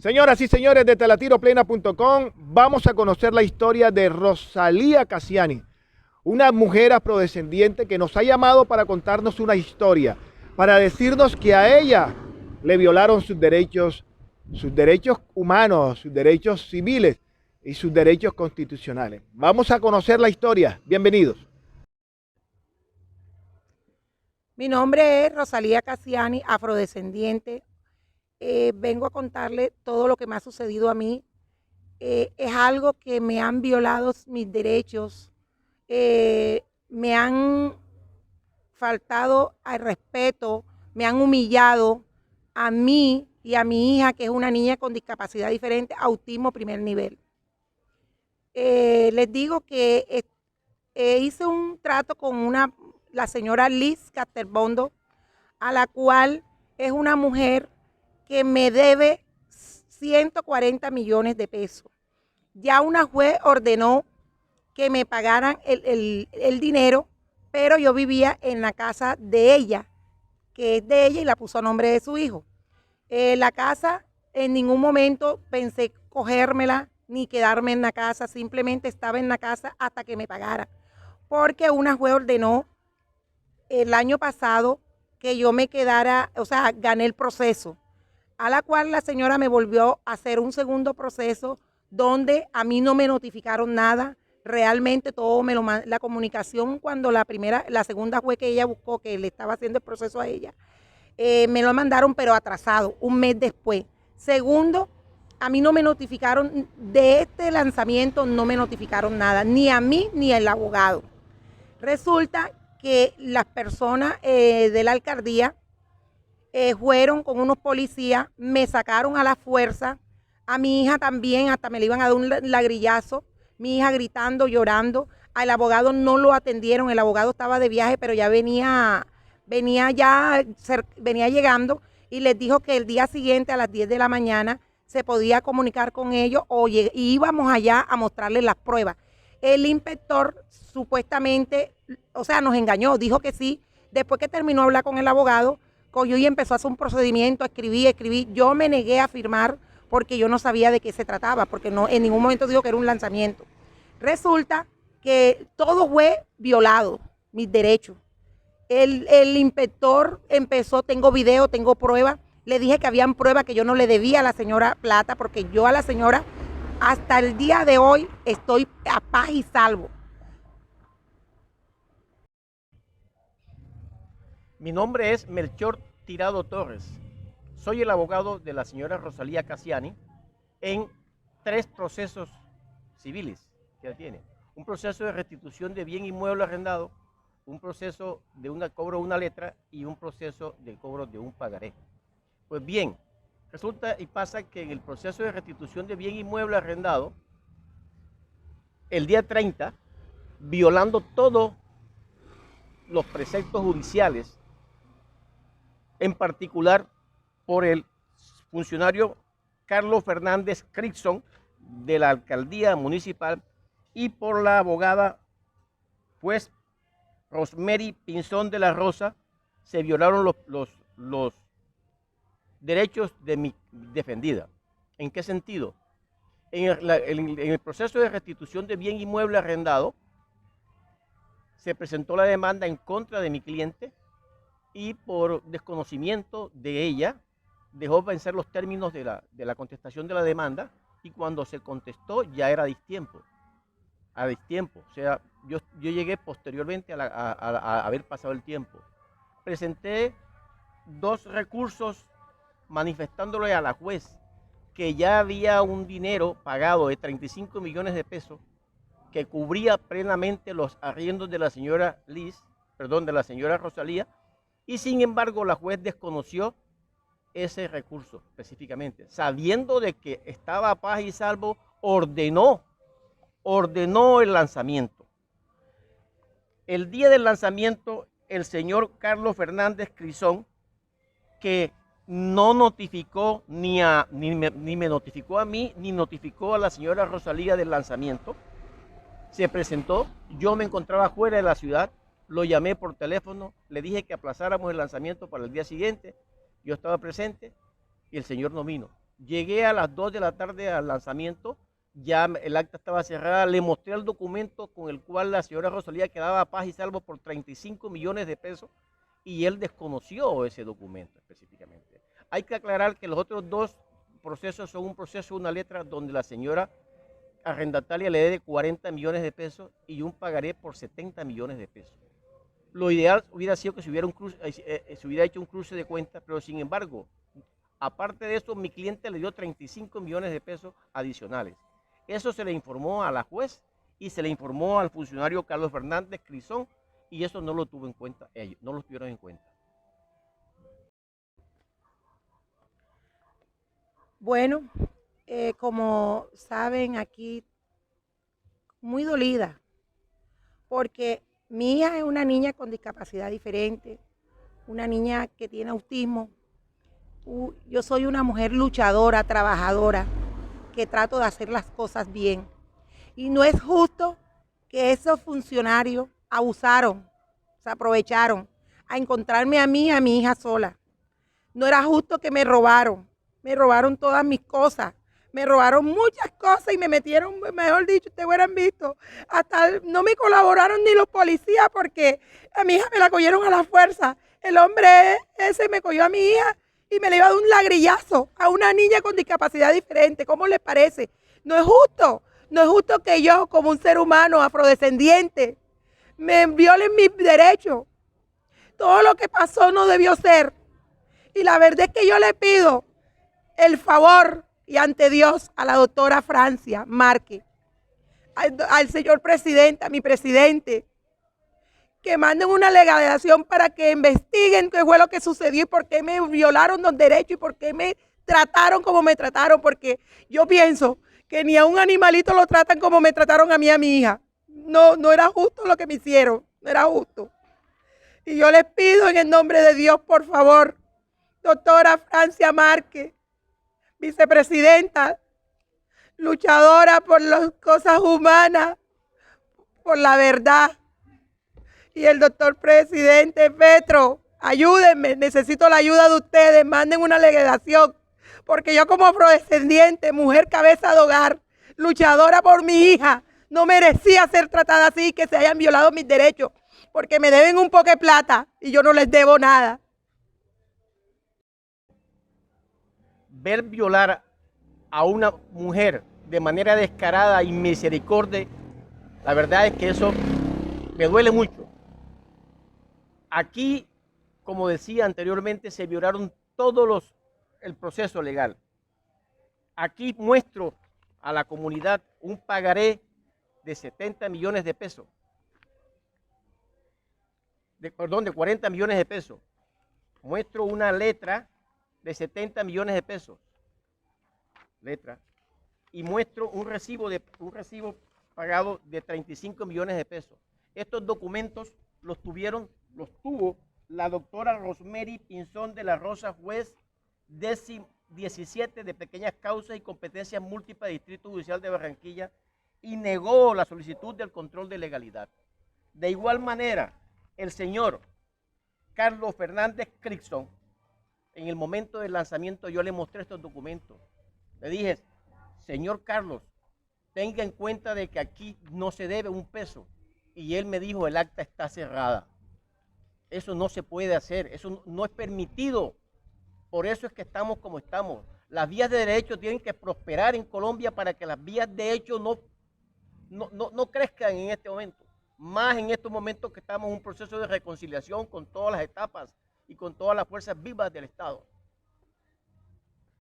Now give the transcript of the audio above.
Señoras y señores de telatiroplena.com, vamos a conocer la historia de Rosalía Cassiani, una mujer afrodescendiente que nos ha llamado para contarnos una historia, para decirnos que a ella le violaron sus derechos humanos, sus derechos civiles y sus derechos constitucionales. Vamos a conocer la historia. Bienvenidos. Mi nombre es Rosalía Cassiani, afrodescendiente. Vengo a contarle todo lo que me ha sucedido a mí. Es algo que me han violado mis derechos, me han faltado al respeto, me han humillado a mí y a mi hija, que es una niña con discapacidad diferente, autismo primer nivel. Les digo que hice un trato con la señora Liz Casterbondo, a la cual es una mujer que me debe 140 millones de pesos. Ya una juez ordenó que me pagaran el dinero, pero yo vivía en la casa de ella, que es de ella y la puso a nombre de su hijo. La casa, en ningún momento pensé cogérmela ni quedarme en la casa, simplemente estaba en la casa hasta que me pagara, porque una juez ordenó el año pasado que yo me quedara, o sea, gané el proceso, a la cual la señora me volvió a hacer un segundo proceso donde a mí no me notificaron nada. Realmente todo la comunicación cuando la segunda juez que ella buscó, que le estaba haciendo el proceso a ella, me lo mandaron pero atrasado, un mes después. Segundo, a mí no me notificaron de este lanzamiento, no me notificaron nada, ni a mí ni al abogado. Resulta que las personas de la alcaldía fueron con unos policías, me sacaron a la fuerza, a mi hija también, hasta me le iban a dar un lagrillazo, mi hija gritando, llorando, al abogado no lo atendieron, el abogado estaba de viaje, pero ya venía llegando y les dijo que el día siguiente a las 10 de la mañana se podía comunicar con ellos y íbamos allá a mostrarles las pruebas. El inspector supuestamente, o sea, nos engañó, dijo que sí. Después que terminó de hablar con el abogado, cogió y empezó a hacer un procedimiento, escribí. Yo me negué a firmar porque yo no sabía de qué se trataba, porque no, en ningún momento dijo que era un lanzamiento. Resulta que todo fue violado, mis derechos. El inspector empezó, tengo video, tengo pruebas, le dije que habían pruebas que yo no le debía a la señora plata, porque yo a la señora hasta el día de hoy estoy a paz y salvo. Mi nombre es Melchor Tirado Torres. Soy el abogado de la señora Rosalía Cassiani en 3 procesos civiles que ella tiene. Un proceso de restitución de bien inmueble arrendado, un proceso de cobro de una letra y un proceso de cobro de un pagaré. Pues bien, resulta y pasa que en el proceso de restitución de bien inmueble arrendado, el día 30, violando todos los preceptos judiciales, en particular por el funcionario Carlos Fernández Crickson de la alcaldía municipal y por la abogada pues Rosemary Pinzón de la Rosa, se violaron los derechos de mi defendida. ¿En qué sentido? En el proceso de restitución de bien inmueble arrendado, se presentó la demanda en contra de mi cliente y por desconocimiento de ella, dejó vencer los términos de la contestación de la demanda y cuando se contestó ya era a destiempo. O sea, yo llegué posteriormente a haber pasado el tiempo. Presenté 2 recursos manifestándole a la juez que ya había un dinero pagado de 35 millones de pesos que cubría plenamente los arriendos de la señora de la señora Rosalía, y sin embargo la juez desconoció ese recurso específicamente, sabiendo de que estaba a paz y salvo, ordenó el lanzamiento. El día del lanzamiento, el señor Carlos Fernández Crickson, que no notificó ni me notificó a mí, ni notificó a la señora Rosalía del lanzamiento, se presentó. Yo me encontraba fuera de la ciudad, lo llamé por teléfono, le dije que aplazáramos el lanzamiento para el día siguiente, yo estaba presente y el señor no vino. Llegué a las 2 de la tarde al lanzamiento, ya el acta estaba cerrada, le mostré el documento con el cual la señora Rosalía quedaba a paz y salvo por 35 millones de pesos y él desconoció ese documento específicamente. Hay que aclarar que los otros dos procesos son un proceso, una letra donde la señora arrendataria le debe 40 millones de pesos y un pagaré por 70 millones de pesos. Lo ideal hubiera sido que se hubiera hecho un cruce de cuentas, pero sin embargo, aparte de eso, mi cliente le dio 35 millones de pesos adicionales. Eso se le informó a la juez y se le informó al funcionario Carlos Fernández Crisón y eso no lo tuvo en cuenta ellos, no lo tuvieron en cuenta. Bueno, como saben, aquí muy dolida, porque mi hija es una niña con discapacidad diferente, una niña que tiene autismo. Yo soy una mujer luchadora, trabajadora, que trato de hacer las cosas bien. Y no es justo que esos funcionarios abusaron, se aprovecharon a encontrarme a mí y a mi hija sola. No era justo que me robaron todas mis cosas, me robaron muchas cosas y me metieron, mejor dicho, ustedes hubieran visto, hasta no me colaboraron ni los policías porque a mi hija me la cogieron a la fuerza. El hombre ese me cogió a mi hija y me le iba a dar un lagrillazo a una niña con discapacidad diferente. ¿Cómo les parece? No es justo. No es justo que yo, como un ser humano afrodescendiente, me violen mis derechos. Todo lo que pasó no debió ser. Y la verdad es que yo le pido el favor y ante Dios a la doctora Francia Márquez, al señor presidente, a mi presidente, que manden una legislación para que investiguen qué fue lo que sucedió y por qué me violaron los derechos y por qué me trataron como me trataron, porque yo pienso que ni a un animalito lo tratan como me trataron a mí y a mi hija. No era justo lo que me hicieron, no era justo. Y yo les pido en el nombre de Dios, por favor, doctora Francia Márquez, vicepresidenta, luchadora por las cosas humanas, por la verdad. Y el doctor presidente Petro, ayúdenme, necesito la ayuda de ustedes, manden una legislación, porque yo como afrodescendiente, mujer cabeza de hogar, luchadora por mi hija, no merecía ser tratada así, que se hayan violado mis derechos, porque me deben un poco de plata y yo no les debo nada. Ver violar a una mujer de manera descarada y misericordia, la verdad es que eso me duele mucho. Aquí, como decía anteriormente, se violaron todos el proceso legal. Aquí muestro a la comunidad un pagaré de 70 millones de pesos. De 40 millones de pesos. Muestro una letra de 70 millones de pesos. Letra. Y muestro un recibo pagado de 35 millones de pesos. Estos documentos los tuvo la doctora Rosemary Pinzón de la Rosa, juez 17 de pequeñas causas y competencias múltiples del Distrito Judicial de Barranquilla, y negó la solicitud del control de legalidad. De igual manera, el señor Carlos Fernández Crisón, en el momento del lanzamiento yo le mostré estos documentos. Le dije, señor Carlos, tenga en cuenta de que aquí no se debe un peso. Y él me dijo, el acta está cerrada. Eso no se puede hacer, eso no es permitido. Por eso es que estamos como estamos. Las vías de derecho tienen que prosperar en Colombia para que las vías de hecho no crezcan en este momento. Más en estos momentos que estamos en un proceso de reconciliación con todas las etapas y con todas las fuerzas vivas del Estado.